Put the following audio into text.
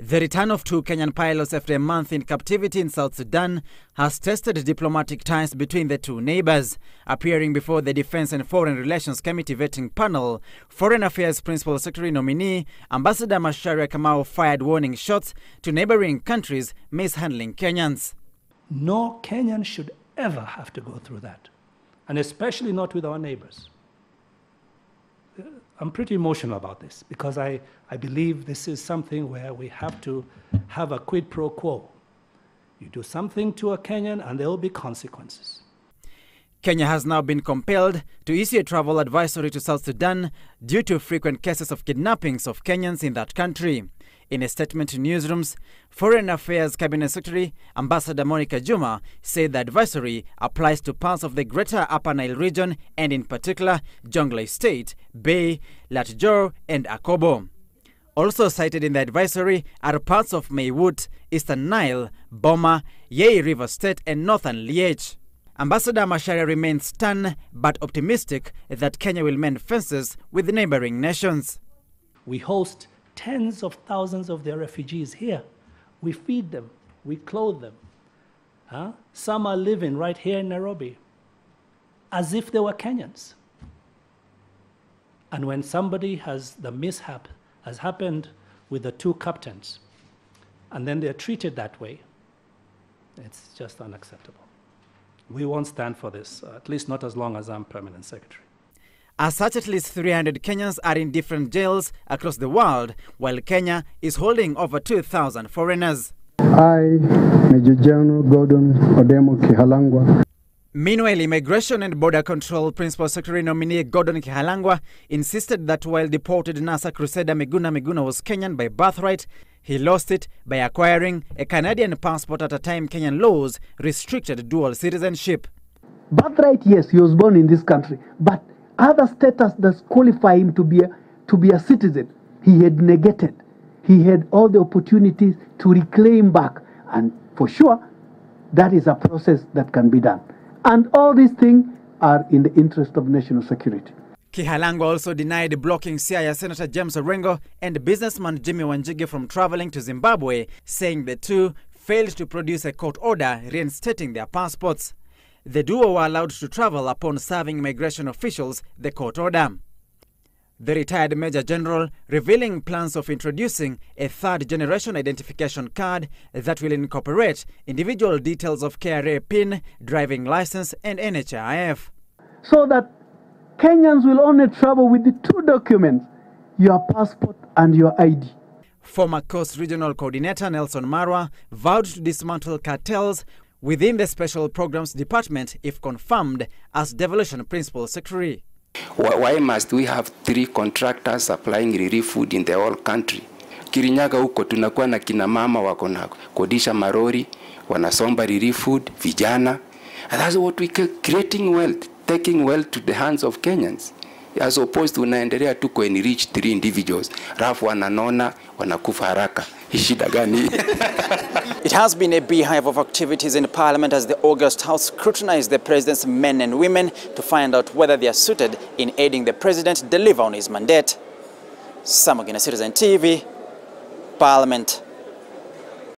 The return of two Kenyan pilots after a month in captivity in South Sudan has tested diplomatic ties between the two neighbors. Appearing before the Defense and Foreign Relations Committee vetting panel, Foreign Affairs Principal Secretary nominee Ambassador Macharia Kamau fired warning shots to neighboring countries mishandling Kenyans. No Kenyan should ever have to go through that, and especially not with our neighbors. I'm pretty emotional about this because I believe this is something where we have to have a quid pro quo. You do something to a Kenyan and there will be consequences. Kenya has now been compelled to issue a travel advisory to South Sudan due to frequent cases of kidnappings of Kenyans in that country. In a statement to newsrooms, Foreign Affairs Cabinet Secretary Ambassador Monica Juma said the advisory applies to parts of the greater Upper Nile region and in particular Jonglei State, Bay, Latjor and Akobo. Also cited in the advisory are parts of Meiwut, Eastern Nile, Boma, Yei River State and Northern Liege. Ambassador Macharia remains stunned but optimistic that Kenya will mend fences with the neighboring nations. We host tens of thousands of their refugees here. We feed them, we clothe them. Some are living right here in Nairobi as if they were Kenyans. And when somebody has the mishap, as happened with the two captains, and then they're treated that way, it's just unacceptable. We won't stand for this, at least not as long as I'm permanent secretary. As such, at least 300 Kenyans are in different jails across the world, while Kenya is holding over 2,000 foreigners. I, Major General Gordon Odemo Kihalangwa. Meanwhile, Immigration and Border Control Principal Secretary nominee Gordon Kihalangwa insisted that while deported NASA crusader Miguna was Kenyan by birthright, he lost it by acquiring a Canadian passport at a time Kenyan laws restricted dual citizenship. Birthright, yes, he was born in this country, but other status that qualify him to be a citizen, he had negated. He had all the opportunities to reclaim back, and for sure, that is a process that can be done. And all these things are in the interest of national security. Kihalangwa also denied blocking Siaya Senator James Orengo and businessman Jimmy Wanjigi from traveling to Zimbabwe, saying the two failed to produce a court order reinstating their passports. The duo were allowed to travel upon serving immigration officials the court order. The retired Major General revealing plans of introducing a third-generation identification card that will incorporate individual details of KRA PIN, driving license and NHIF. So that Kenyans will only travel with the two documents, your passport and your ID. Former Coast Regional Coordinator Nelson Marwa vowed to dismantle cartels within the Special Programs Department if confirmed as Devolution Principal Secretary. Why must we have 3 contractors supplying relief food in the whole country? Kirinyaga huko tunakuwa na kina mama wako na kodisha marori, wanasomba relief food, vijana. And that's what we call creating wealth, taking wealth to the hands of Kenyans. As opposed to unaendelea tu kuenrich 3 individuals. Rafu wananona, wanakufa haraka. Shida gani? It has been a beehive of activities in Parliament as the August House scrutinized the President's men and women to find out whether they are suited in aiding the President deliver on his mandate. Samagina Citizen TV, Parliament.